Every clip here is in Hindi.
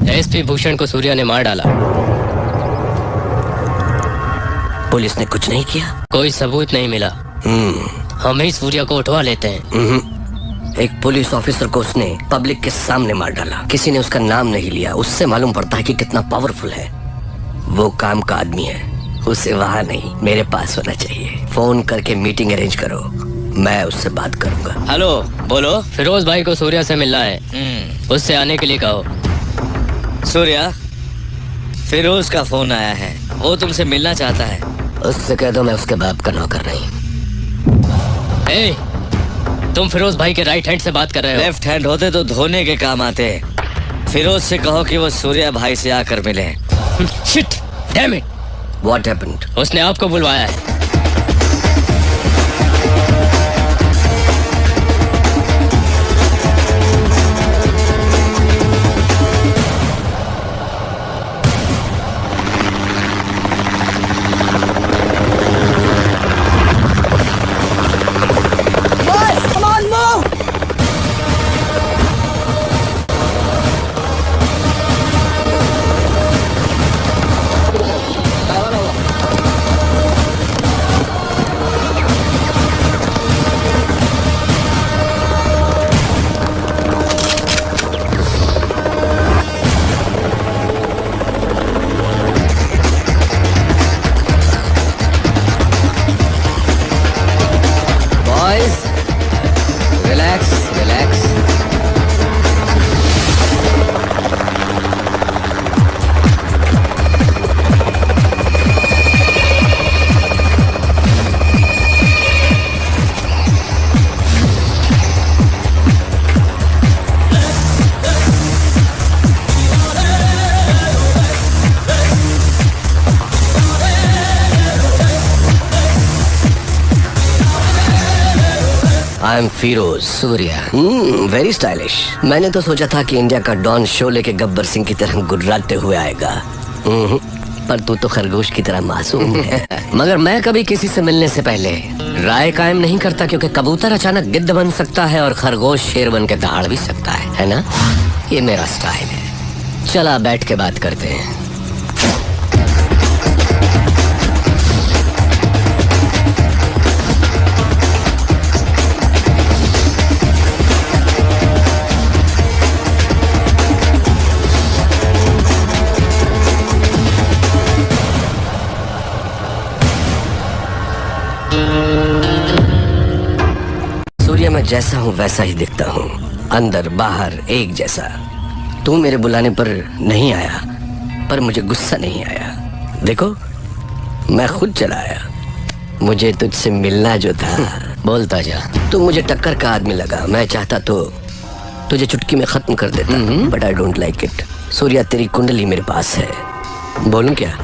एसपी भूषण को सूर्या ने मार डाला। पुलिस ने कुछ नहीं किया? कोई सबूत नहीं मिला। हम ही सूर्या को उठवा लेते हैं। एक पुलिस ऑफिसर को उसने पब्लिक के सामने मार डाला। किसी ने उसका नाम नहीं लिया। उससे मालूम पड़ता है कि कितना पावरफुल है। वो काम का आदमी है, उसे वहाँ नहीं मेरे पास होना चाहिए। फोन करके मीटिंग अरेंज करो, मैं उससे बात करूंगा। हेलो, बोलो। फिरोज भाई को सूर्या से मिलना है, उससे आने के लिए कहो। सूर्या, फिरोज का फोन आया है, वो तुमसे मिलना चाहता है। उससे कह दो मैं उसके बाप का नौकर नहीं। ए, तुम फिरोज भाई के राइट हैंड से बात कर रहे हो। लेफ्ट हैंड होते तो धोने के काम आते। फिरोज से कहो कि वो सूर्या भाई से आकर मिले। Shit, damn it. What happened? उसने आपको बुलवाया है। I am Firoz. Surya. Very stylish. मैंने तो सोचा था कि इंडिया का डॉन शो लेके गब्बर सिंह की तरह गुर्राते हुए आएगा, पर तू तो खरगोश की तरह मासूम है। मगर मैं कभी किसी से मिलने से पहले राय कायम नहीं करता, क्योंकि कबूतर अचानक गिद्ध बन सकता है और खरगोश शेर बन के दहाड़ भी सकता है ना? ये मेरा स्टाइल है। चला बैठ के बात करते हैं। सूर्या मैं जैसा हूँ वैसा ही दिखता हूँ, अंदर बाहर एक जैसा। तू मेरे बुलाने पर नहीं आया, पर मुझे गुस्सा नहीं आया। देखो, मैं खुद चला आया। मुझे तुझसे मिलना जो था। बोलता जा। तू मुझे टक्कर का आदमी लगा। मैं चाहता तो तुझे चुटकी में खत्म कर देता, but I don't like it. Surya, तेरी कुंडली मेरे पास है। बोलूं क्या?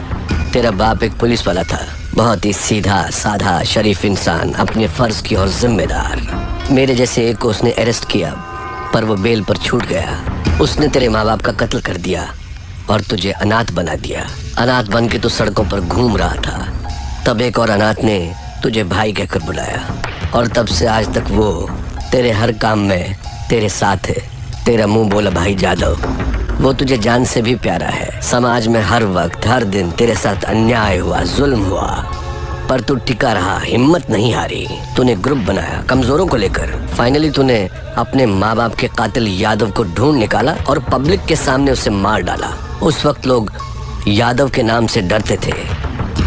तेरा बाप एक पुलिस वाला था, बहुत ही सीधा साधा शरीफ इंसान, अपने फर्ज की और जिम्मेदार। मेरे जैसे एक को उसने अरेस्ट किया, पर वो बेल पर छूट गया। उसने तेरे माँ बाप का कत्ल कर दिया और तुझे अनाथ बना दिया। अनाथ बन के तू सड़कों पर घूम रहा था। तब एक और अनाथ ने तुझे भाई कहकर बुलाया, और तब से आज तक वो तेरे हर काम में तेरे साथ है। तेरा मुंह बोला भाई जादव, वो तुझे जान से भी प्यारा है। समाज में हर वक्त हर दिन तेरे साथ अन्याय हुआ, जुल्म हुआ, पर तू टिका रहा, हिम्मत नहीं हारी। तूने ग्रुप बनाया कमजोरों को लेकर। फाइनली तूने अपने माँ बाप के कातिल यादव को ढूंढ निकाला और पब्लिक के सामने उसे मार डाला। उस वक्त लोग यादव के नाम से डरते थे।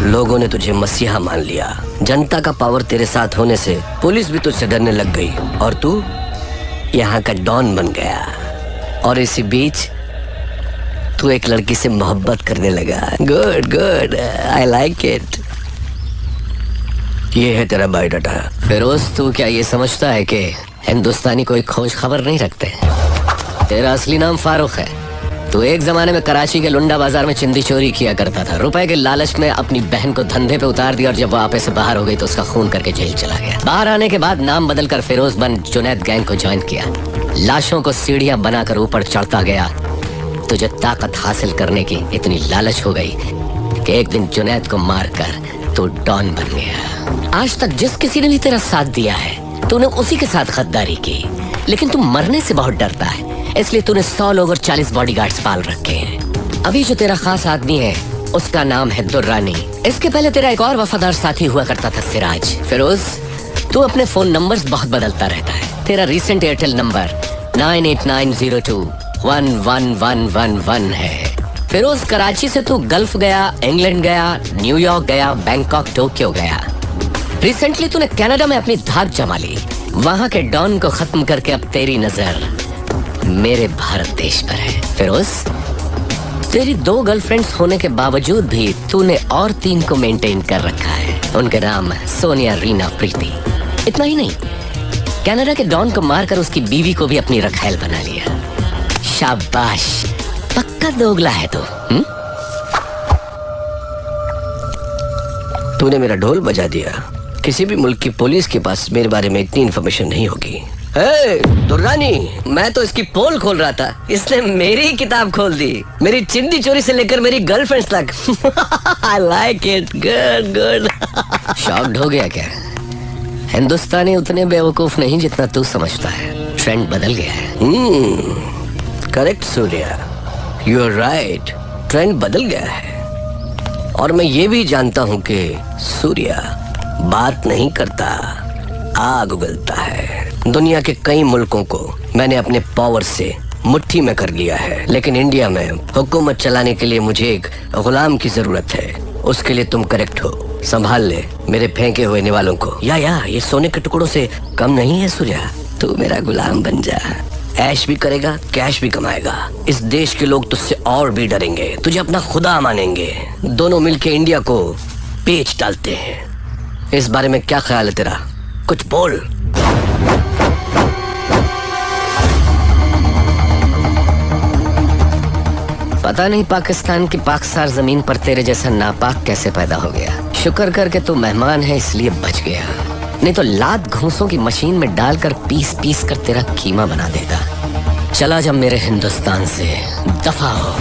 लोगों ने तुझे मसीहा मान लिया। जनता का पावर तेरे साथ होने से पुलिस भी तुझसे डरने लग गई, और तू यहाँ का डॉन बन गया। और इसी बीच तू एक लड़की से मोहब्बत करने लगा। Good good, I like it. ये है तेरा बायोडाटा। फिरोज, तू क्या ये समझता है कि हिंदुस्तानी कोई खोज खबर नहीं रखते? तेरा असली नाम फारूक है। तू एक जमाने में कराची के लुंडा बाजार में चिंदी चोरी किया करता था। रुपए के लालच में अपनी बहन को धंधे पे उतार दिया, और जब वो आपे से बाहर हो गई तो उसका खून करके जेल चला गया। बाहर आने के बाद नाम बदलकर फिरोज बन जुनैद गैंग को ज्वाइन किया। लाशों को सीढ़ियां बनाकर ऊपर चढ़ता गया। तुझे ताकत हासिल करने की इतनी लालच हो गई कि एक दिन जुनैद को मारकर तू डॉन बन गया। आज तक जिस किसी ने भी तेरा साथ दिया है, तूने उसी के साथ गद्दारी की। लेकिन तू मरने से बहुत डरता है, इसलिए तूने 100 लोग और 40 बॉडीगार्ड्स पाल रखे हैं। अभी जो तेरा खास आदमी है उसका नाम है दुर्रानी। इसके पहले तेरा एक और वफादार साथी हुआ करता था सिराज। फिरोज, तू अपने फोन नंबर्स बहुत बदलता रहता है। तेरा रिसेंट एयरटेल नंबर 9890211111 है। फिरोज, कराची से तू गल्फ गया, इंग्लैंड गया, न्यूयॉर्क गया, बैंकॉक, टोक्यो गया। रिसेंटली तूने कनाडा में अपनी धाक जमा ली। वहां के डॉन को खत्म करके अब तेरी नजर मेरे भारत देश पर है। फिरोज, तेरी 2 गर्लफ्रेंड्स होने के बावजूद भी तूने और 3 को मेंटेन कर रखा है। उनके नाम सोनिया, रीना, प्रीति। इतना ही नहीं, कनाडा के डॉन को मारकर उसकी बीवी को भी अपनी रखैल बना लिया। शाबाश, पक्का दोगला है तू। तूने मेरा ढोल बजा दिया। किसी भी मुल्क की पुलिस के पास मेरे बारे में इतनी इन्फॉर्मेशन नहीं होगी। दुर्रानी, मैं तो इसकी पोल खोल रहा था, इसने मेरी ही किताब खोल दी। मेरी चिंदी चोरी से लेकर मेरी गर्लफ्रेंड्स तक। I like it, good good. Shocked हो गया क्या? हिंदुस्तानी उतने बेवकूफ नहीं जितना तू समझता है। ट्रेंड बदल गया है। Correct Surya, you are right. Trend बदल गया है और मैं ये भी जानता हूँ कि सूर्या बात नहीं करता, आग उगलता है। दुनिया के कई मुल्कों को मैंने अपने पावर से मुट्ठी में कर लिया है, लेकिन इंडिया में हुकूमत चलाने के लिए मुझे एक गुलाम की जरूरत है। उसके लिए तुम करेक्ट हो। संभाल ले मेरे फेंके हुए निवालों को। या ये सोने के टुकड़ों से कम नहीं है सूर्या। तू मेरा गुलाम बन जा। ऐश भी करेगा, कैश भी कमाएगा। इस देश के लोग तुझसे और भी डरेंगे, तुझे अपना खुदा मानेंगे। दोनों मिलके इंडिया को पेच डालते हैं। इस बारे में क्या ख्याल है तेरा? कुछ बोल। पता नहीं पाकिस्तान की पाकसार जमीन पर तेरे जैसा नापाक कैसे पैदा हो गया। शुक्र करके तू मेहमान है इसलिए बच गया, नहीं तो लात घूंसों की मशीन में डालकर पीस पीस कर तेरा कीमा बना देता। चला जा मेरे हिंदुस्तान से, दफा हो।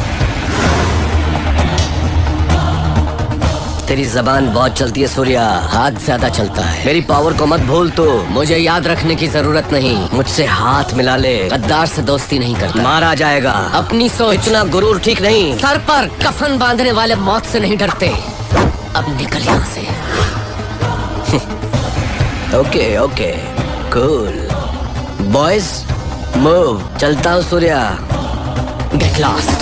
तेरी जबान बहुत चलती है सूर्या। हाथ ज्यादा चलता है। मेरी पावर को मत भूल तू। मुझे याद रखने की जरूरत नहीं। मुझसे हाथ मिला ले। गद्दार से दोस्ती नहीं करता। मारा जाएगा। अपनी सोच। इतना गुरूर ठीक नहीं। सर पर कफन बांधने वाले मौत से नहीं डरते। अब निकल यहाँ से। Okay okay, cool boys, move. चलता हूँ सूर्या। Get lost.